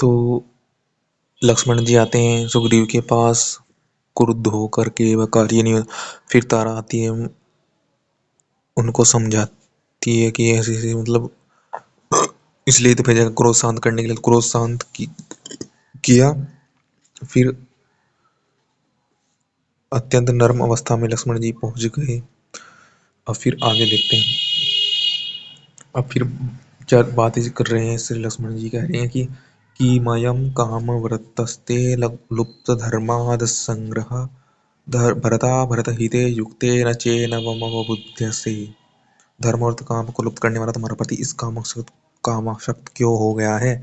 तो लक्ष्मण जी आते हैं सुग्रीव के पास, क्रुद्ध होकर के वह कार्य नहीं। फिर तारा आती है, उनको समझाती है कि ऐसे ऐसे मतलब इसलिए तो भेजा क्रोध शांत करने के लिए। क्रोध शांत किया। फिर अत्यंत नर्म अवस्था में लक्ष्मण जी पहुंच गए। अब फिर आगे देखते हैं। अब फिर चार बातें कर रहे हैं श्री लक्ष्मण जी, कह रहे हैं कि मयम काम वृत्तस्ते लुप्त धर्माद संग्रह भरता भरत हिते युक्ते न चेन मम बुद्ध्यसे। धर्म और काम को लुप्त करने वाला तुम्हारा पति इस कामाशक्त क्यों हो गया है?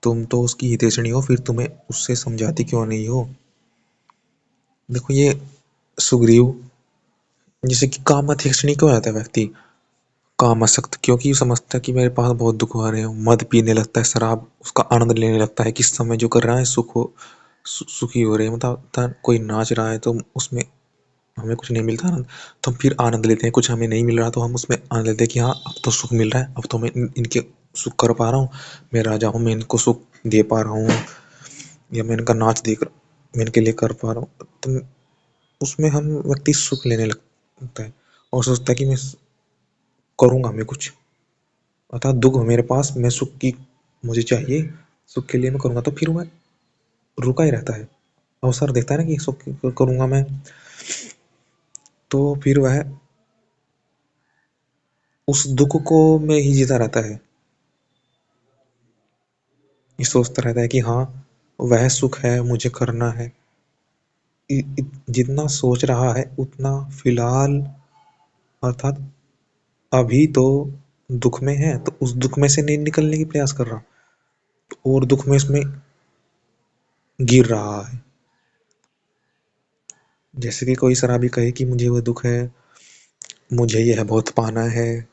तुम तो उसकी हितैषणी हो, फिर तुम्हें उससे समझाती क्यों नहीं हो? देखो ये सुग्रीव, जैसे कि कामाध्यक्षिणी क्यों आता है व्यक्ति कामासक्त, क्योंकि समझता है कि मेरे पास बहुत दुख आ रहे हैं। मद पीने लगता है, शराब उसका आनंद लेने लगता है, किस समय जो कर रहा है सुखी हो रहे हैं। मतलब कोई नाच रहा है तो उसमें हमें कुछ नहीं मिलता आनंद, तो हम फिर आनंद लेते हैं। कुछ हमें नहीं मिल रहा तो हम उसमें आनंद लेते हैं कि हाँ अब तो सुख मिल रहा है, अब तो मैं इनके सुख कर पा रहा हूँ, मैं राजा हूँ, मैं इनको सुख दे पा रहा हूँ, या मैं इनका नाच देख मैं इनके लिए कर पा रहा हूँ। तो उसमें हम व्यक्ति सुख लेने लगता है और सोचता है कि मैं करूँगा मैं कुछ, अर्थात दुख मेरे पास, मैं सुख की मुझे चाहिए, सुख के लिए मैं करूँगा। तो फिर वह रुका ही रहता है, अवसर देखता है ना कि सुख करूँगा मैं, तो फिर वह उस दुख को में ही जीता रहता है। ये सोचता रहता है कि हाँ वह सुख है, मुझे करना है। जितना सोच रहा है उतना फिलहाल, अर्थात अभी तो दुख में है, तो उस दुख में से नहीं निकलने की प्रयास कर रहा, तो और दुख में इसमें गिर रहा है। जैसे कि कोई शराबी कहे कि मुझे वो दुख है, मुझे यह बहुत पाना है,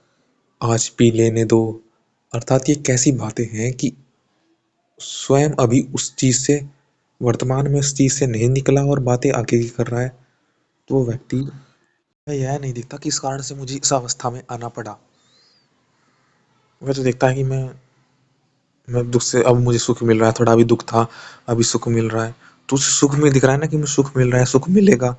आज पी लेने दो। अर्थात ये कैसी बातें हैं कि स्वयं अभी उस चीज से, वर्तमान में उस चीज से नहीं निकला और बातें आगे की कर रहा है। तो वो व्यक्ति यह नहीं दिखता कि इस कारण से मुझे इस अवस्था में आना पड़ा। वह तो देखता है कि मैं दुख से अब मुझे सुख मिल रहा है, थोड़ा अभी दुख था, अभी सुख मिल रहा है। तो उस सुख में दिख रहा है ना कि मुझे सुख मिल रहा है, सुख मिलेगा।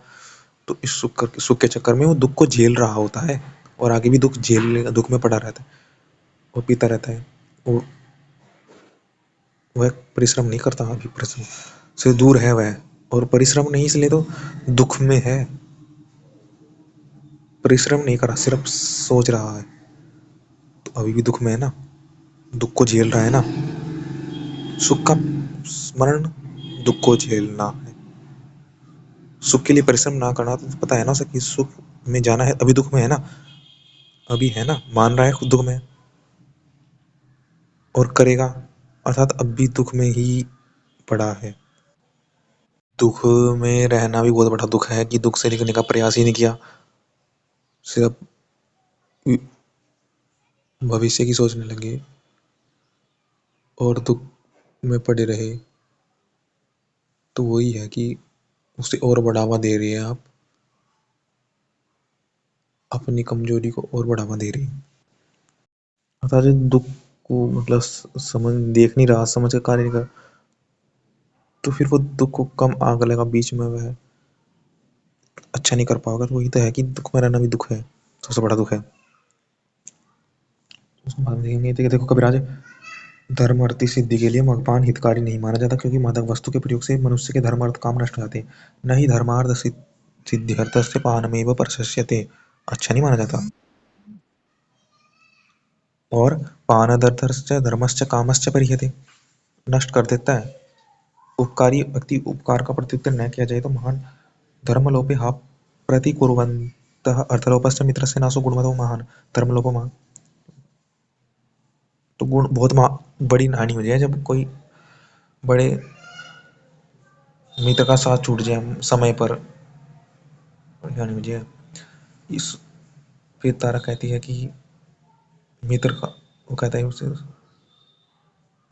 तो इस सुख के चक्कर में वो दुख को झेल रहा होता है, और आगे भी दुख झेल लेगा, दुख में पड़ा रहता है और पीता रहता है। और वह परिश्रम नहीं करता, अभी परिश्रम से दूर है वह, और परिश्रम नहीं इसलिए तो दुख में है, परिश्रम नहीं करा, सिर्फ सोच रहा है। तो अभी भी दुख में है ना, दुख को झेल रहा है ना। सुख का स्मरण दुख को झेलना है, सुख के लिए परिश्रम ना करना। तो पता है ना उसे कि सुख में जाना है, अभी दुख में है ना, अभी है ना, मान रहा है खुद दुख में और करेगा, अर्थात अब भी दुख में ही पड़ा है। दुख में रहना भी बहुत बड़ा दुख है कि दुख से निकलने का प्रयास ही नहीं किया, सिर्फ भविष्य की सोचने लगे और दुख में पड़े रहे। तो वही है कि उसे और बढ़ावा दे रही है आप, अपनी कमजोरी को और बढ़ावा दे रही है। अर्थात जो दुख को मतलब समझ देख नहीं रहा, समझ का कार्य नहीं कर, तो फिर वो दुख को कम आग लगा बीच में, वह अच्छा नहीं कर पाओगे। तो वही तो है कि दुख में रहना भी दुख है, सबसे बड़ा दुख है। उसको बाद में देखेंगे। देखो कविराज, धर्म अर्थ सिद्धि के लिए मद्यपान हितकारी नहीं माना जाता, क्योंकि मादक वस्तु के प्रयोग से मनुष्य के धर्म अर्थ काम नष्ट हो जाते हैं। न ही धर्मार्थ सिद्ध्यर्थस्य पानमेव प्रशस्यते, अच्छा नहीं माना जाता। और पानदर्थश्च धर्मश्च कामश्च परिह्यते, नष्ट कर देता है। उपकारी व्यक्ति उपकार का प्रत्युत्तर न किया जाए तो महान धर्मलोपे हा प्रतिकुर्वन्तः अर्थलोपश्च मित्रस्य नाशो गुणवतो महान धर्मलोपो महान। तो गुण बहुत बड़ी हानि हो जाए जब कोई बड़े मित्र का साथ छूट जाए समय पर, बड़ी हानि हो जाए। इस फिर तारा कहती है कि मित्र का, वो कहता है उसे,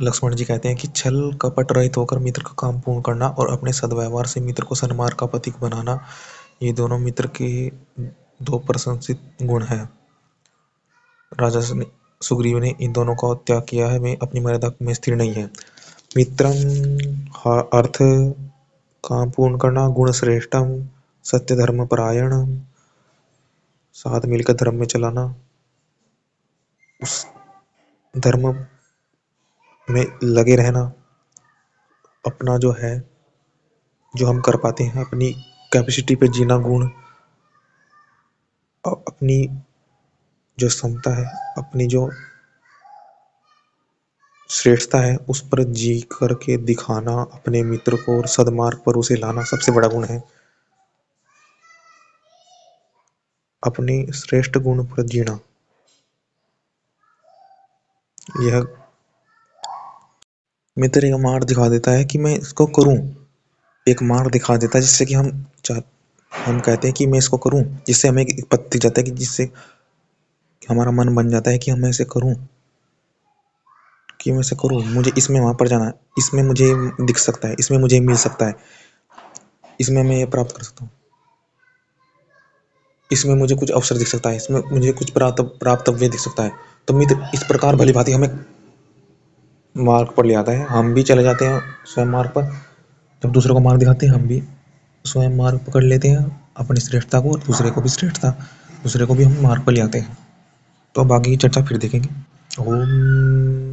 लक्ष्मण जी कहते हैं कि छल कपट रहित होकर मित्र का काम पूर्ण करना और अपने सद्व्यवहार से मित्र को सन्मार्ग का प्रतीक बनाना, ये दोनों मित्र के दो प्रशंसित गुण हैं। राजा सुग्रीव ने इन दोनों का त्याग किया है, वे अपनी मर्यादा में स्थिर नहीं है। मित्रम अर्थ काम पूर्ण करना, गुण श्रेष्ठम, सत्य धर्म परायण, साथ मिलकर धर्म में चलाना, उस धर्म में लगे रहना, अपना जो है जो हम कर पाते हैं अपनी कैपेसिटी पे जीना, गुण और अपनी जो क्षमता है, अपनी जो श्रेष्ठता है उस पर जी करके दिखाना, अपने मित्र को और सदमार्ग पर उसे लाना सबसे बड़ा गुण है। अपने श्रेष्ठ गुण पर जीना, यह मित्र एक मार्ग दिखा देता है कि मैं इसको करूं, एक मार्ग दिखा देता है जिससे कि हम कहते हैं कि मैं इसको करूं, जिससे हमें एक पथ दिख जाता है कि जिससे हमारा मन बन जाता है कि मैं इसे करूं, कि मैं इसे करूं, मुझे इसमें वहां पर जाना है, इसमें मुझे दिख सकता है, इसमें मुझे मिल सकता है, इसमें मैं ये प्राप्त कर सकता हूँ, इसमें मुझे कुछ अवसर दिख सकता है, इसमें मुझे कुछ प्राप्तव्य दिख सकता है। तो मित्र इस प्रकार भली भांति हमें मार्ग पर ले आता है, हम भी चले जाते हैं स्वयं मार्ग पर, जब दूसरों को मार्ग दिखाते हैं हम भी स्वयं मार्ग पकड़ लेते हैं अपनी श्रेष्ठता को, और दूसरे को भी श्रेष्ठता, दूसरे को भी हम मार्ग पर ले आते हैं। तो अब आगे की चर्चा फिर देखेंगे। ओम।